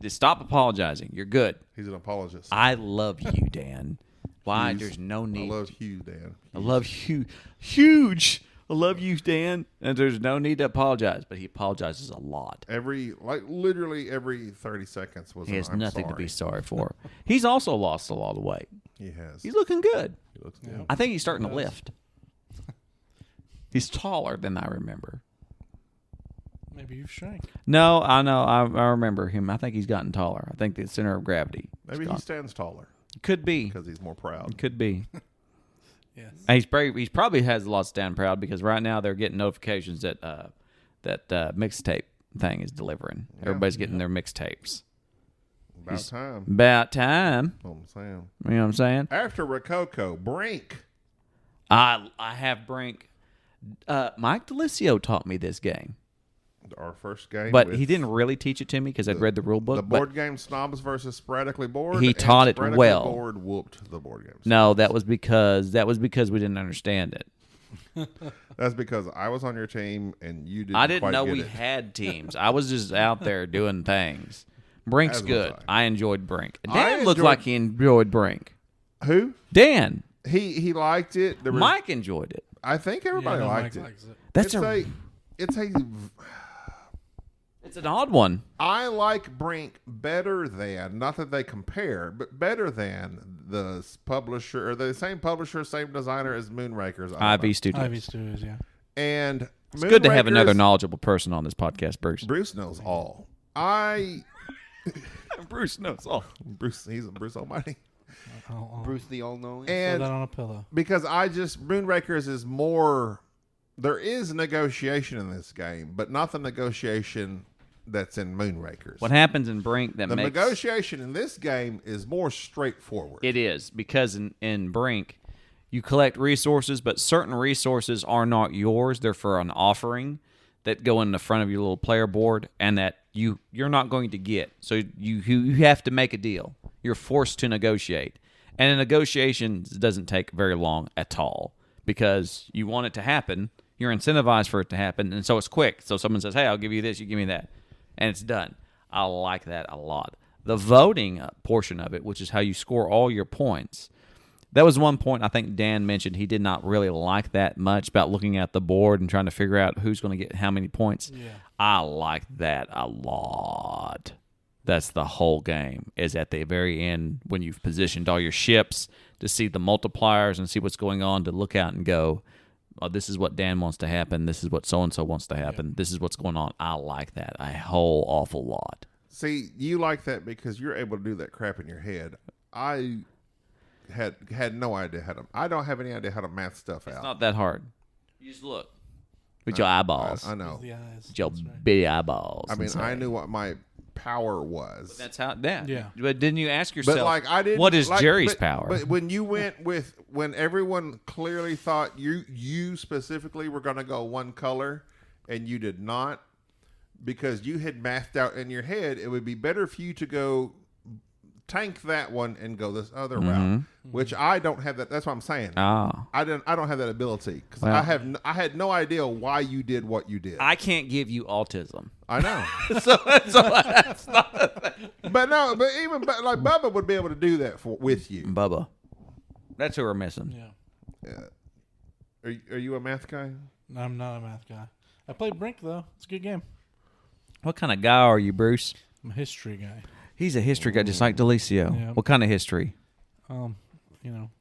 Just stop apologizing. You're good. He's an apologist. I love you, Dan. Why? Hughes. There's no need. I love Hugh, Dan. I love Hugh. Huge. I love you, Dan. And there's no need to apologize. But he apologizes a lot. Literally every 30 seconds was He has I'm nothing sorry. to be sorry for. He's also lost a lot of weight. He has. He's looking good. He looks good. I think he's starting to lift. He's taller than I remember. Maybe you've shrank. No, I know. I remember him. I think he's gotten taller. I think the center of gravity. Maybe he stands taller Could be. because he's more proud. Could be. Yes. And he's probably has a lot to stand proud because right now they're getting notifications that that mixtape thing is delivering. Yeah. Everybody's getting their mixtapes. About time. About time. That's what I'm saying. You know what I'm saying? After Rococo, Brink. I have Brink. Mike Delisio taught me this game, Our first game. but with he didn't really teach it to me because I'd read the rule book. the but board game Snobs versus Sporadically Bored. He and taught it Sporadically well. Bored whooped the board games. No, that was because we didn't understand it. That's because I was on your team and you didn't. I didn't quite know get we it. had teams. I was just out there doing things. Brink's As was good. I. I enjoyed Brink. I Dan looked enjoyed- like he enjoyed Brink. Who? Dan. He liked it. There was, Mike enjoyed it. I think everybody Yeah, no, liked Mike it. likes it. That's It's an odd one. I like Brink better than, not that they compare, but better than the publisher, or the same publisher, same designer as Moonrakers. IV Studios. Ivy Studios, yeah. And It's good to have another Moonrakers- knowledgeable person on this podcast, Bruce. Bruce knows all. Bruce knows all. He's a Bruce Almighty. Bruce the All-Knowing. Put And that on a pillow. because Moonrakers is more, there is negotiation in this game, but not the negotiation that's in Moonrakers. What happens in Brink that The makes negotiation in this game is more straightforward. it is because in Brink you collect resources, but certain resources are not yours. They're for an offering that go in the front of your little player board, and that you're not going to get. So you have to make a deal. You're forced to negotiate, and a negotiation doesn't take very long at all because you want it to happen. You're incentivized for it to happen, and so it's quick. So someone says, "Hey, I'll give you this. You give me that." And it's done. I like that a lot. The voting portion of it, which is how you score all your points, that was one point I think Dan mentioned he did not really like that much about looking at the board and trying to figure out who's going to get how many points. Yeah. I like that a lot. That's the whole game, is at the very end when you've positioned all your ships to see the multipliers and see what's going on, to look out and go, oh, this is what Dan wants to happen. This is what so-and-so wants to happen. This is what's going on. I like that a whole awful lot. See, you like that because you're able to do that crap in your head. I had no idea how to. I don't have any idea how to math stuff out. It's not that hard. You just look with your eyeballs. I know. The eyes. With your big eyeballs. I mean, I knew what my power was. That's how. That. Yeah. But didn't you ask yourself? But like I didn't. What is like, Jerry's power? But when you went with when everyone clearly thought you specifically were going to go one color, and you did not, because you had mathed out in your head, it would be better for you to go tank that one and go this other route, which I don't have that. That's what I'm saying. Oh. I don't have that ability because I had no idea why you did what you did. I can't give you autism. I know. so that's not a thing. But like Bubba would be able to do that with you. Bubba. That's who we're missing. Yeah. Are you a math guy? No, I'm not a math guy. I played Brink though. It's a good game. What kind of guy are you, Bruce? I'm a history guy. He's a history guy, just like Delicio. Yeah. What kind of history?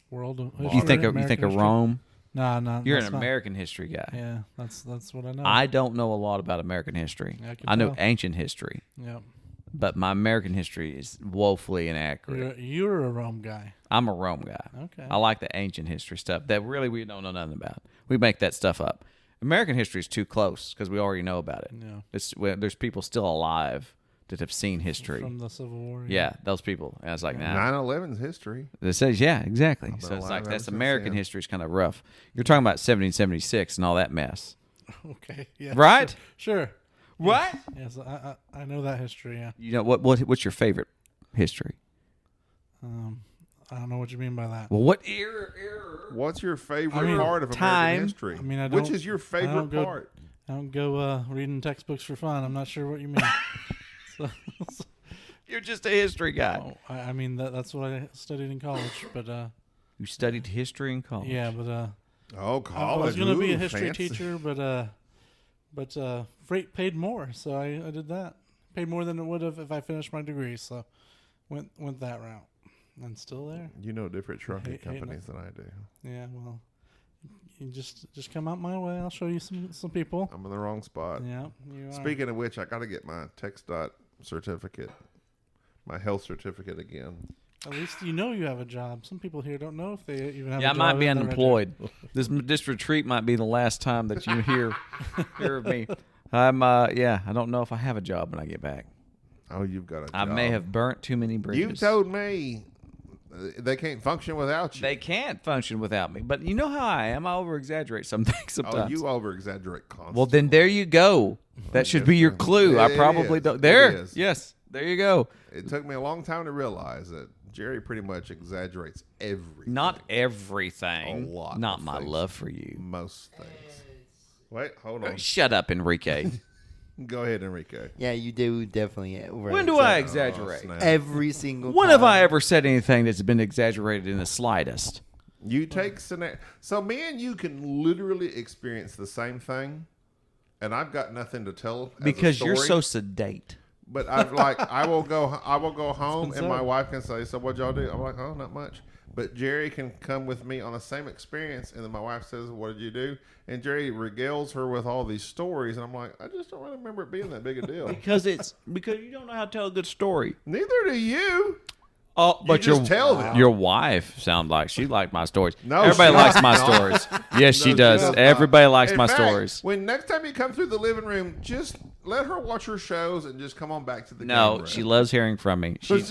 World of You history, think of American history. Rome? Nah, You're an that's not- American history guy. Yeah, that's what I know. I don't know a lot about American history. I I know tell. ancient history, Yeah. but my American history is woefully inaccurate. You're a Rome guy. I'm a Rome guy. Okay. I like the ancient history stuff that really we don't know nothing about. We make that stuff up. American history is too close because we already know about it. Yeah. There's people still alive that have seen history. From the Civil War. Yeah, those people. And I was like, nah. 9/11's history. It says, yeah, exactly. I've been So it's alive like ever that's since American then. history is kind of rough. You're talking about 1776 and all that mess, Okay. Yeah. right? Sure. Right? Yes, I know that history. Yeah. You know what's your favorite history? I don't know what you mean by that. Well, what era? What's your favorite I mean, part of time. American history? I mean, Which is your favorite part? I don't go Oh, reading textbooks for fun. I'm not sure what you mean. so, You're just a history guy. Oh, I mean that's what I studied in college, but You studied history in college. yeah, but Oh, I college. was going to be a Ooh, history fancy. teacher, but freight paid more, so I did that. Paid more than it would have if I finished my degree, so went that route. And still there. You know different trucking Hate companies than I do. Yeah, well, you just come out my way. I'll show you some people. I'm in the wrong spot. Yeah, you are. Speaking of which, I got to get my TxDOT certificate, my health certificate again. At least you know you have a job. Some people here don't know if they even have a Yeah, I job. might be if they're unemployed. This retreat might be the last time that you hear of me. I don't know if I have a job when I get back. Oh, you've got a job. I may have burnt too many bridges. You told me they can't function without you. They can't function without me. But you know how I am. I over-exaggerate some things sometimes. Oh, you over-exaggerate constantly. Well, then there you go. That should be your clue. I It probably is. don't. It There. is. Yes. There you go. It took me a long time to realize that Jerry pretty much exaggerates everything. Not everything. A lot Not of my things. love for you. Most things. Wait, hold on. Shut up, Enrique. Go ahead, Enrique. Yeah, you do definitely. When do I exaggerate? snap. Every single When time. have I ever said anything that's been exaggerated in the slightest? You take so me and you can literally experience the same thing, and I've got nothing to tell as a Because you're story, so sedate. But I will go home, and my so. wife can say, "So what'd y'all do?" I'm like, "Oh, not much." But Jerry can come with me on the same experience, and then my wife says, "What did you do?" And Jerry regales her with all these stories, and I'm like, "I just don't really remember it being that big a deal." Because you don't know how to tell a good story. Neither do you. Oh, but just tell them. Your wife sound like she liked my stories. No, everybody she likes does my not. stories. Yes, she No, does. not. Everybody likes In my fact, stories. When next time you come through the living room, just let her watch her shows and just come on back to the game No, room. she loves hearing from me. She loves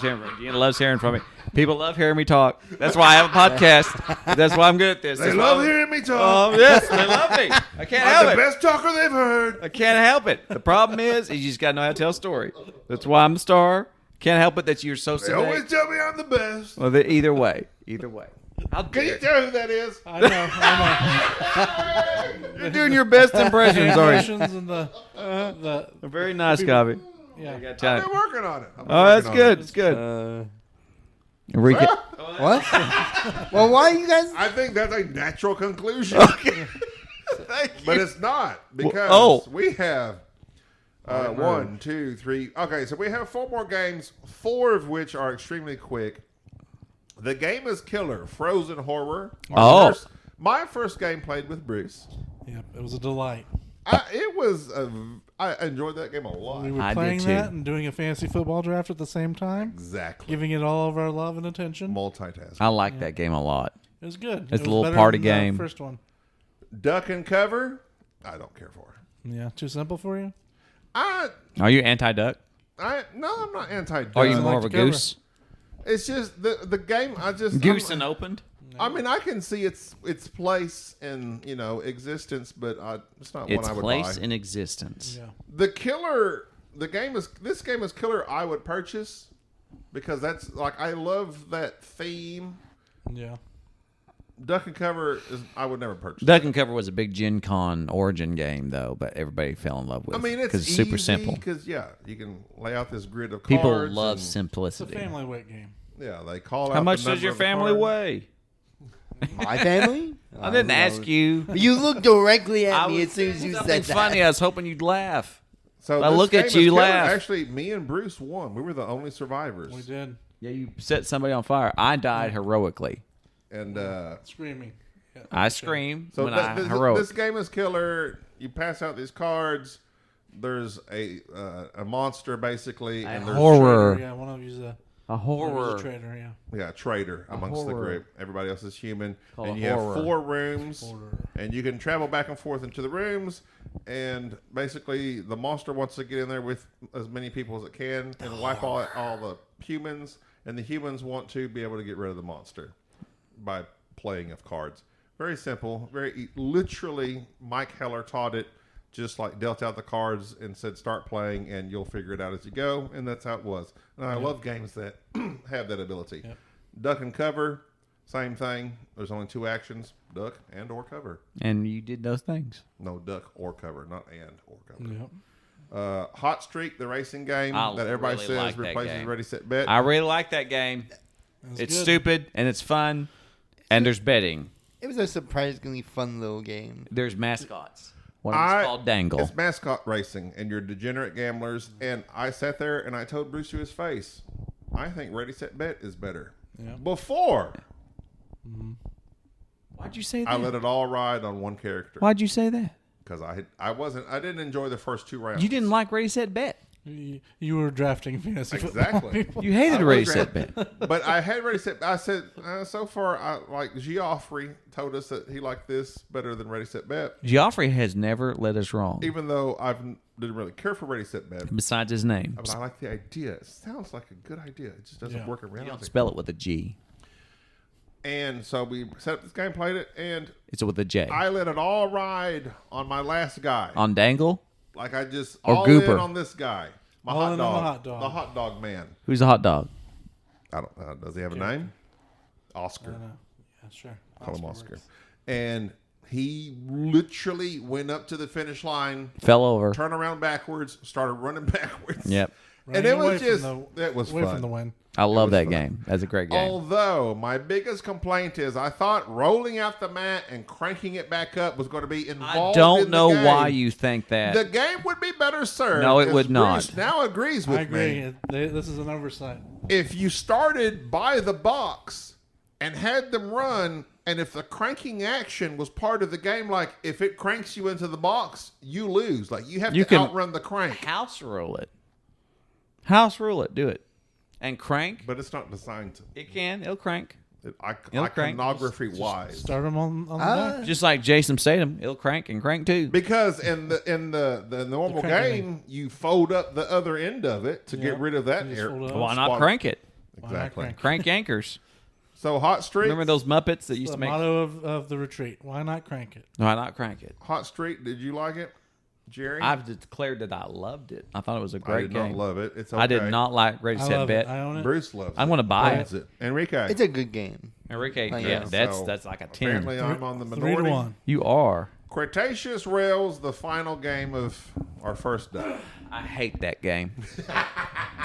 hearing from me. Gina loves hearing from me. People love hearing me talk. That's why I have a podcast. That's why I'm good at this. They That's love why hearing me talk. Oh, yes, they love me. I can't I'm help the it. best talker they've heard. I can't help it. The problem is you just got to know how to tell a story. That's why I'm the star. Can't help it that you're so They always sedate. tell me I'm the best. Well, either way. How Can you dare tell who that is? I know. You're doing your best impressions, are you? Impressions and the A very nice copy. yeah. I got I've time. been working on it. Oh, that's good. It's good. Enrique. What? Well, why you guys? I think that's a natural conclusion. Thank you. But it's not because oh. we have 1, 2, 3. Okay, so we have 4 more games, 4 of which are extremely quick. The game is killer. Frozen horror. My first game played with Bruce. Yep, it was a delight. I enjoyed that game a lot. We were playing that and doing a fantasy football draft at the same time. Exactly. Giving it all of our love and attention. Multitasking. I like that game a lot. It was good. It's a little party game. The first one. Duck and cover. I don't care for. Yeah, too simple for you. Are you anti-duck? No, I'm not anti-duck. Are you more of a goose? It's just the game. Goose and opened. I mean, I can see its place in existence, but it's not one I would buy. Its place in existence. Yeah. This game is killer. I would purchase because that's like I love that theme. Yeah. Duck and cover I would never purchase. Duck and cover was a big Gen Con origin game though, but everybody fell in love with. I mean, it's super simple. Because you can lay out this grid of cards. People love simplicity. It's a family weight game. Yeah, they call out. How much does your family weigh? My family? I didn't ask you. You looked directly at me as soon as you said that. Funny. I was hoping you'd laugh. So I look at you, laugh. Actually, me and Bruce won. We were the only survivors. We did. Yeah, you set somebody on fire. I died heroically. And screaming. Yeah, I scream so when I heroic. This game is killer. You pass out these cards. There's a monster basically, and there's horror. Yeah, one of you's a horror. A traitor. Yeah. Yeah, traitor amongst the group. Everybody else is human, Called and you have 4 rooms, and you can travel back and forth into the rooms. And basically, the monster wants to get in there with as many people as it can and wipe all the humans, and the humans want to be able to get rid of the monster by playing of cards. Very simple. Literally, Mike Heller taught it. Just like dealt out the cards and said, start playing, and you'll figure it out as you go. And that's how it was. And I love games that have that ability. Yep. Duck and cover, same thing. There's only 2 actions, duck and or cover. And you did those things. No, duck or cover, not and or cover. Yep. Hot Streak, the racing game that everybody says replaces Ready, Set, Bet. I really like that game. It's good. Stupid, and it's fun, and there's betting. It was a surprisingly fun little game. There's mascots. One of them's called Dangle. It's mascot racing, and you're degenerate gamblers. And I sat there and I told Bruce to his face, I think Ready, Set, Bet is better. Yeah. Before. Mm-hmm. Why'd you say that? I let it all ride on one character. Why'd you say that? Because I didn't enjoy the first 2 rounds. You didn't like Ready, Set, Bet. You were drafting fantasy exactly. football. You hated Ready, Set, Bet. But I had Ready, Set. I said so far, like Geoffrey told us that he liked this better than Ready, Set, Bet. Geoffrey has never led us wrong. Even though I didn't really care for Ready, Set, Bet. Besides his name, but I like the idea. It sounds like a good idea. It just doesn't work in reality. You don't spell it with a G. And so we set up this game, played it, and it's with a J. I let it all ride on my last guy. On Dangle? Like I just or all Gooper. in on this guy. My hot dog. The hot dog man. Who's the hot dog? I don't know. Does he have a name? Oscar. Yeah, sure. Call him Oscar. Works. And he literally went up to the finish line, fell over, turned around backwards, started running backwards. Yep. And it was just, it was away fun. From the win. I love that game. That's a great game. Although, my biggest complaint is I thought rolling out the mat and cranking it back up was going to be involved. I don't know why you think that. The game would be better served. No, it would not. Bruce now agrees with me. I agree. This is an oversight. If you started by the box and had them run, and if the cranking action was part of the game, like if it cranks you into the box, you lose. Like you have to outrun the crank. House rule it. House rule it. Do it. And crank. But it's not designed to. It can. It'll crank. Iconography wise. Start them on the back. Just like Jason Statham, it'll crank and crank too. Because in the normal game, you fold up the other end of it to get rid of that air. Why not crank it? Exactly. Crank anchors. So Hot Streak. Remember those Muppets that used to make? The motto of the retreat. Why not crank it? Why not crank it? Hot Streak. Did you like it, Jerry? I've declared that I loved it. I thought it was a great game. I did not love it. It's okay. I did not like Ready, Set, Bet. I own it. Bruce loves it. I'm going to buy it. Enrique. It's a good game. Enrique, yeah, that's like a 10. Apparently, I'm on the minority. 3-1. You are. Cretaceous Rails, the final game of our first day. I hate that game.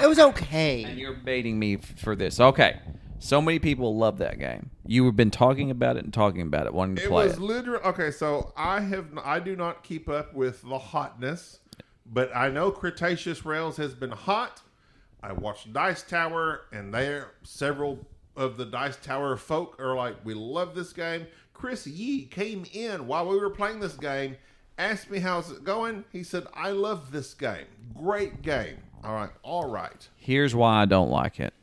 It was okay. And you're baiting me for this. Okay. So many people love that game. You have been talking about it and talking about it, wanting to play it. It was literally okay. So I do not keep up with the hotness, but I know Cretaceous Rails has been hot. I watched Dice Tower, and there several of the Dice Tower folk are like, we love this game. Chris Yee came in while we were playing this game, asked me how's it going. He said, I love this game. Great game. All right. Here's why I don't like it.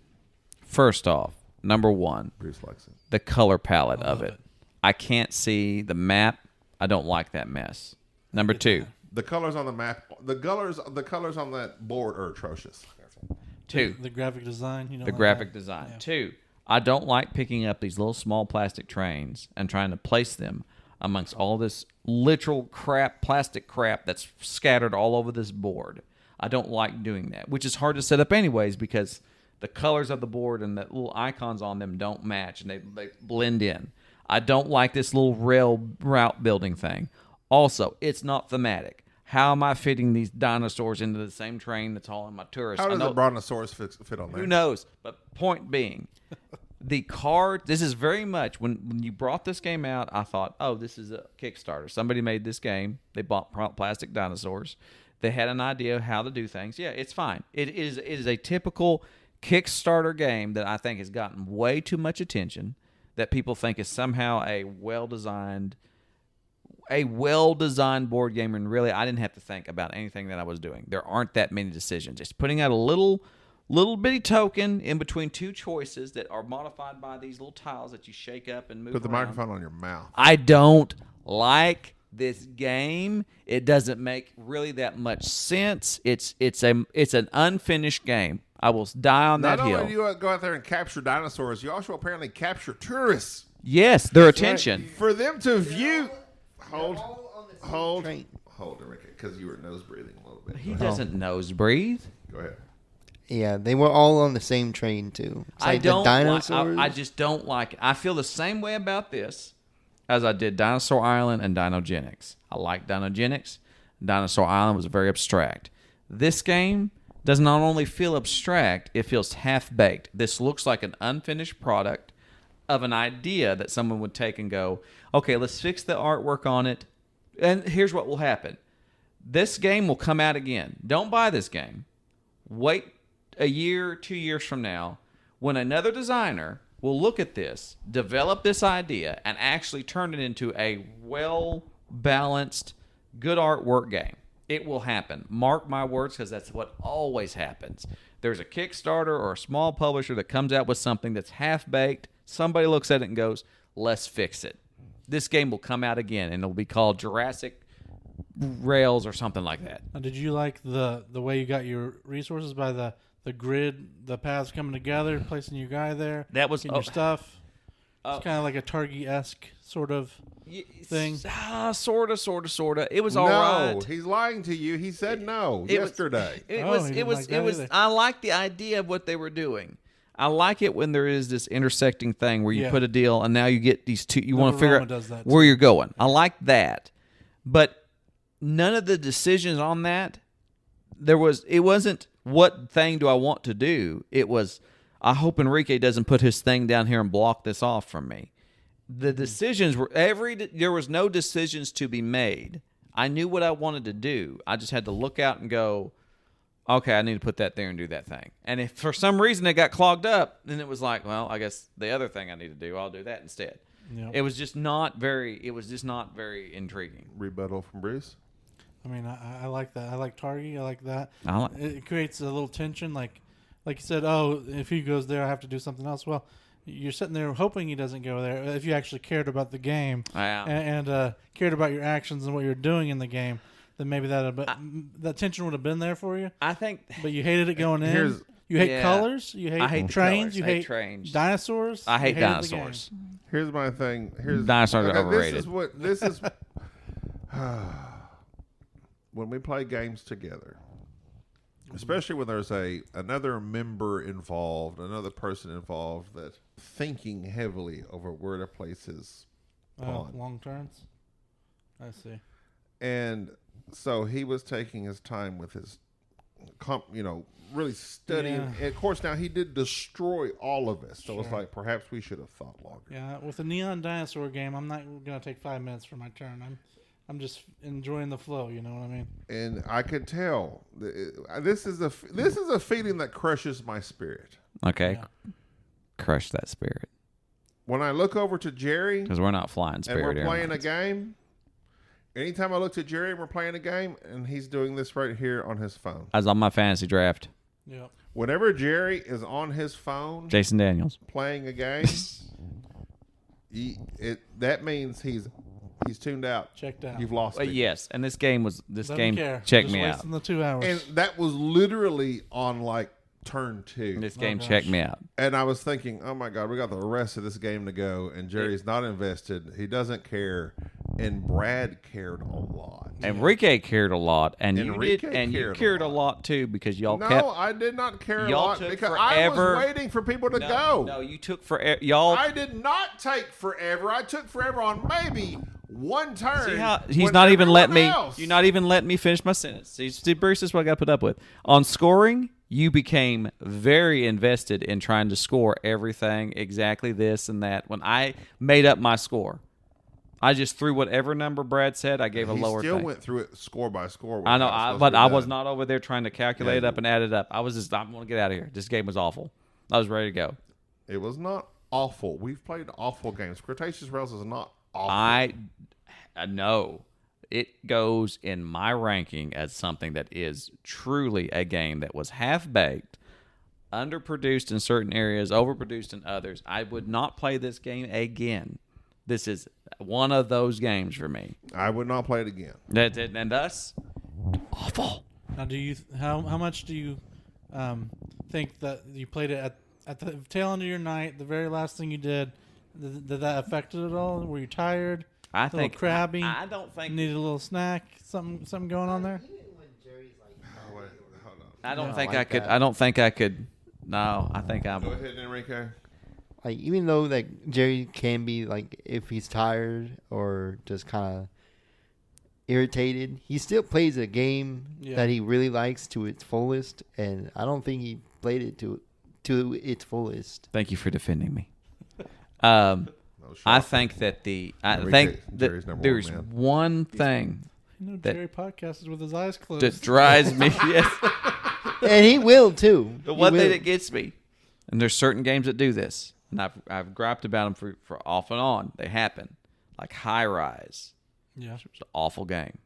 First off, number one, Bruce likes it. The color palette of it. I can't see the map. I don't like that mess. Number two. The colors on the map, the colors on that board are atrocious. Two. The graphic design. The graphic design. Yeah. Two. I don't like picking up these little small plastic trains and trying to place them amongst all this literal crap, plastic crap that's scattered all over this board. I don't like doing that, which is hard to set up anyways because the colors of the board and the little icons on them don't match and they blend in. I don't like this little rail route building thing. Also, it's not thematic. How am I fitting these dinosaurs into the same train that's all in my tourist? How does the brontosaurus fit on there? Who knows? But point being, the card, this is very much, when you brought this game out, I thought, oh, this is a Kickstarter. Somebody made this game. They bought plastic dinosaurs. They had an idea of how to do things. Yeah, it's fine. It is a typical Kickstarter game that I think has gotten way too much attention, that people think is somehow a well-designed board game, and really I didn't have to think about anything that I was doing. There aren't that many decisions. Just putting out a little bitty token in between two choices that are modified by these little tiles that you shake up and move Put the around. microphone on your mouth. I don't like this game. It doesn't make really that much sense. It's an unfinished game. I will die on that hill. Not only do you go out there and capture dinosaurs, you also apparently capture tourists. Yes, their attention. Right. For them to view. Hold, Ricky, because you were nose breathing a little bit. He doesn't nose breathe. Go ahead. Yeah, they were all on the same train too. It's like the dinosaurs. I just don't like it. I feel the same way about this as I did Dinosaur Island and Dinogenics. I like Dinogenics. Dinosaur Island was very abstract. This game does not only feel abstract, it feels half-baked. This looks like an unfinished product of an idea that someone would take and go, okay, let's fix the artwork on it, and here's what will happen. This game will come out again. Don't buy this game. Wait a year, 2 years from now, when another designer will look at this, develop this idea, and actually turn it into a well-balanced, good artwork game. It will happen. Mark my words, because that's what always happens. There's a Kickstarter or a small publisher that comes out with something that's half-baked. Somebody looks at it and goes, let's fix it. This game will come out again, and it'll be called Jurassic Rails or something like that. Now, did you like the way you got your resources by the grid, the paths coming together, placing your guy there? That was your stuff. It's kind of like a Targi-esque sort of thing. Sort of. It was all right. No, he's lying to you. He said no yesterday. It was. I like the idea of what they were doing. I like it when there is this intersecting thing where you put a deal and now you get these two. You want to figure out where you're going. I like that, but none of the decisions on that. It wasn't what thing do I want to do. It was, I hope Enrique doesn't put his thing down here and block this off from me. The decisions were there was no decisions to be made. I knew what I wanted to do. I just had to look out and go, okay, I need to put that there and do that thing. And if for some reason it got clogged up, then it was like, well, I guess the other thing I need to do, I'll do that instead. Yep. It was just not very intriguing. Rebuttal from Bruce? I mean, I like that. I like Targi. I like that. It creates a little tension. Like you said, oh, if he goes there, I have to do something else. Well, you're sitting there hoping he doesn't go there. If you actually cared about the game and cared about your actions and what you're doing in the game, then maybe that tension would have been there for you. I think. But you hated it going in. You hate colors. You hate trains. You hate trains. Dinosaurs. I hate dinosaurs. Here's my thing. Dinosaurs are overrated. This is when we play games together, especially when there's another member involved, another person involved, that's thinking heavily over where to place his pawn. Long turns. I see. And so he was taking his time with his, really studying. Yeah. And of course, now he did destroy all of us. So it's like, perhaps we should have thought longer. Yeah, with a Neon Dinosaur game, I'm not going to take 5 minutes for my turn. I'm just enjoying the flow. You know what I mean? And I could tell this is a feeling that crushes my spirit. Okay, crush that spirit. When I look over to Jerry, because we're not flying spirit and we're playing airlines. a game. Anytime I look to Jerry and we're playing a game, and he's doing this right here on his phone. I was on my fantasy draft. Yeah. Whenever Jerry is on his phone, Jason Daniels playing a game, that means he's tuned out. Checked out. You've lost it. Yes, and this game Doesn't care. checked Just me out. wasting the 2 hours. And that was literally on like turn 2. This game gosh. checked me out. And I was thinking, oh my God, we got the rest of this game to go. And Jerry's not invested. He doesn't care. And Brad cared a lot. Enrique cared a lot, and Enrique you cared a lot too because y'all No, kept. I did not care a y'all lot took because forever. I was waiting for people to go. No, you took forever. Y'all. I did not take forever. I took forever on maybe one turn. See how he's when not even letting me. everyone else- You're not even letting me finish my sentence. See, Bruce, this is what I got to put up with. On scoring, you became very invested in trying to score everything exactly this and that. When I made up my score, I just threw whatever number Brad said. I gave a lower. He still thing. went through it score by score. I know, but I was not over there trying to calculate it up and add it up. I was just, I'm going to get out of here. This game was awful. I was ready to go. It was not awful. We've played awful games. Cretaceous Rails is not awful. I know it goes in my ranking as something that is truly a game that was half-baked, underproduced in certain areas, overproduced in others. I would not play this game again. This is one of those games for me. I would not play it again. And thus, awful. Now, how much do you think that you played it at the tail end of your night? The very last thing you did that affect it at all? Were you tired? I a little think crabby. I don't think needed a little snack. Something going on there. Oh, wait, hold on. I don't No, think like I could. that. I don't think I could. No, I think I'm. Go ahead, Enrique. Like, even though like Jerry can be like, if he's tired or just kind of irritated, he still plays a game that he really likes to its fullest, and I don't think he played it to its fullest. Thank you for defending me. I think that there's one thing You know, that- Jerry podcasts with his eyes closed. that drives me. Yes. And he will too. The He one thing will. that gets me, and there's certain games that do this, and I've griped about them for off and on. They happen, like High Rise. Yeah. It's an awful game.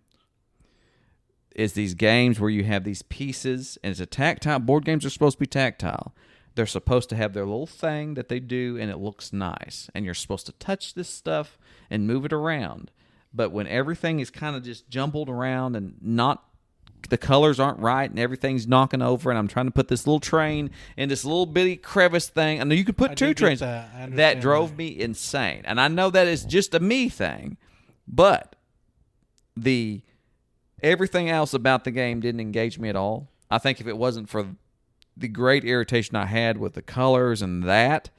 It's these games where you have these pieces, and it's a tactile. Board games are supposed to be tactile. They're supposed to have their little thing that they do, and it looks nice. And you're supposed to touch this stuff and move it around. But when everything is kind of just jumbled around and the colors aren't right and everything's knocking over, and I'm trying to put this little train in this little bitty crevice thing. I know you could put I two do get trains. that. I understand That drove that. me insane. And I know that is just a me thing, but everything else about the game didn't engage me at all. I think if it wasn't for the great irritation I had with the colors and that,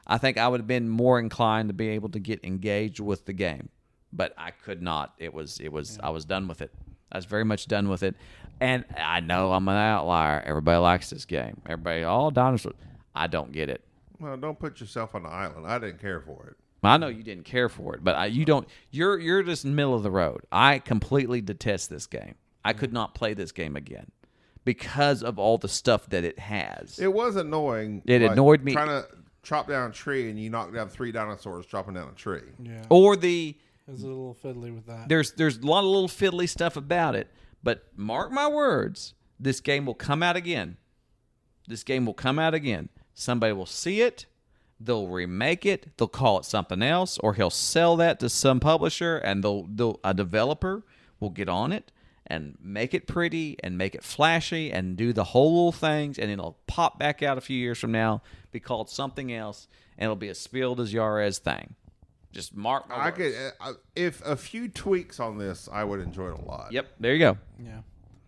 I think I would have been more inclined to be able to get engaged with the game. But I could not. I was done with it. I was very much done with it. And I know I'm an outlier. Everybody likes this game. Everybody, all dinosaurs. I don't get it. Well, don't put yourself on the island. I didn't care for it. I know you didn't care for it, but you don't. You're just middle of the road. I completely detest this game. I could not play this game again because of all the stuff that it has. It was annoying. It annoyed me. Trying to chop down a tree and you knock down 3 dinosaurs chopping down a tree. Yeah. Or It was a little fiddly with that. there's a lot of little fiddly stuff about it, but mark my words, this game will come out again. This game will come out again. Somebody will see it. They'll remake it. They'll call it something else, or he'll sell that to some publisher, and a developer will get on it and make it pretty and make it flashy and do the whole little things, and it'll pop back out a few years from now, be called something else, and it'll be a Spiel des Jahres thing. Just mark my words. If a few tweaks on this, I would enjoy it a lot. Yep, there you go. Yeah.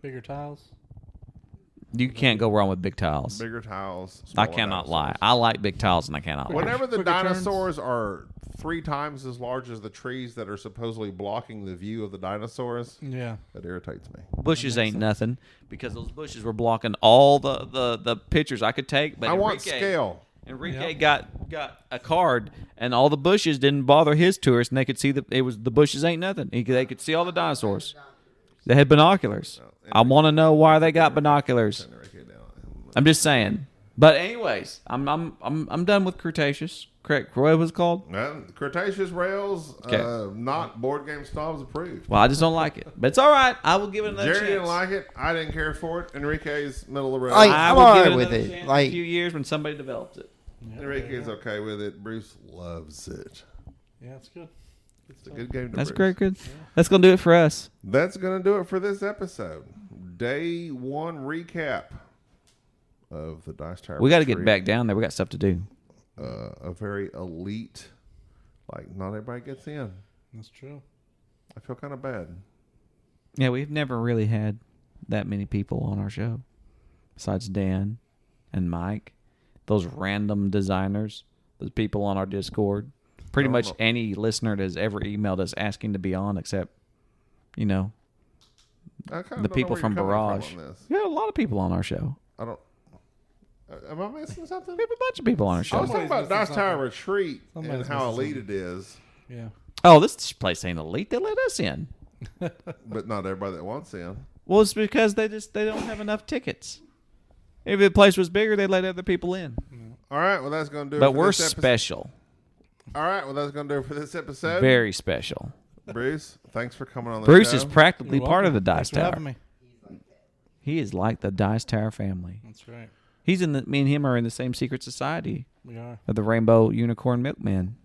Bigger tiles. You can't go wrong with big tiles. Bigger tiles. I smaller cannot lie. dinosaurs. I like big tiles, and I cannot lie. Whenever the Quicker turns. dinosaurs are 3 times as large as the trees that are supposedly blocking the view of the dinosaurs, Yeah. that irritates me. Bushes ain't nothing because those bushes were blocking all the pictures I could take. But I want Enrique- scale. Enrique got a card, and all the bushes didn't bother his tourists, and they could see the bushes ain't nothing. They could see all the dinosaurs. They had binoculars. I want to know why they got binoculars. I'm just saying, But anyways, I'm done with Cretaceous. Correct. What was it called? Cretaceous Rails. Okay. Not Board Game Snobs approved. Well, I just don't like it, but it's all right. I will give it another chance. Jerry didn't like it. I didn't care for it. Enrique's middle of the road. I'm will alright give it with another it. chance Like in a few years when somebody develops it. Enrique's okay with it. Bruce loves it. Yeah, it's good. It's a good game to That's Bruce. great. Good. That's gonna do it for us. That's going to do it for this episode. Day 1 recap of the Dice Tower. We got to get Retreat. back down there. We got stuff to do. A very elite, like, not everybody gets in. That's true. I feel kind of bad. Yeah, we've never really had that many people on our show, besides Dan and Mike. Those random designers, those people on our Discord. Pretty much any listener that has ever emailed us asking to be on, except, the people from Barrage. We had a lot of people on our show. Am I missing something? We have a bunch of people on our I show. was talking about Dice Tower Retreat Somebody's and how missing elite it is, Yeah. Oh, this place ain't elite. They let us in. but not everybody that wants in. Well, it's because they don't have enough tickets. If the place was bigger, they'd let other people in. All right, well, that's going to do it But for we're this episode. special. All right, well, that's going to do it for this episode. Very special. Bruce, thanks for coming on the Bruce show. is practically You're part of the welcome. Dice Thanks for Tower. having me. He is like the Dice Tower family. That's right. He's in me and him are in the same secret society We are. of the Rainbow Unicorn Milkman.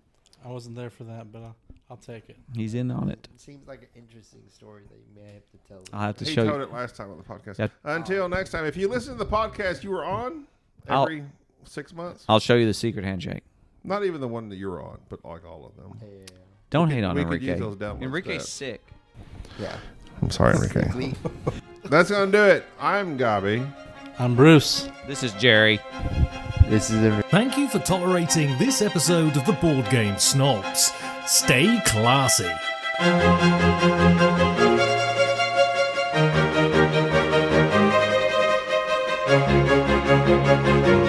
I wasn't there for that, but I'll take it. He's in on it. it seems like an interesting story that you may have to tell. I'll have to He show told you. it last time on the podcast. Yeah. Until next time, if you listen to the podcast you were on every 6 months, I'll show you the secret handshake. not even the one that you're on, but like all of them. Don't hate on we could Enrique. use those download Enrique's stats. sick. Yeah. I'm sorry, Enrique. That's going to do it. I'm Gabi. I'm Bruce. This is Jerry. This is Thank you for tolerating this episode of the Board Game Snobs. Stay classy. Thank you.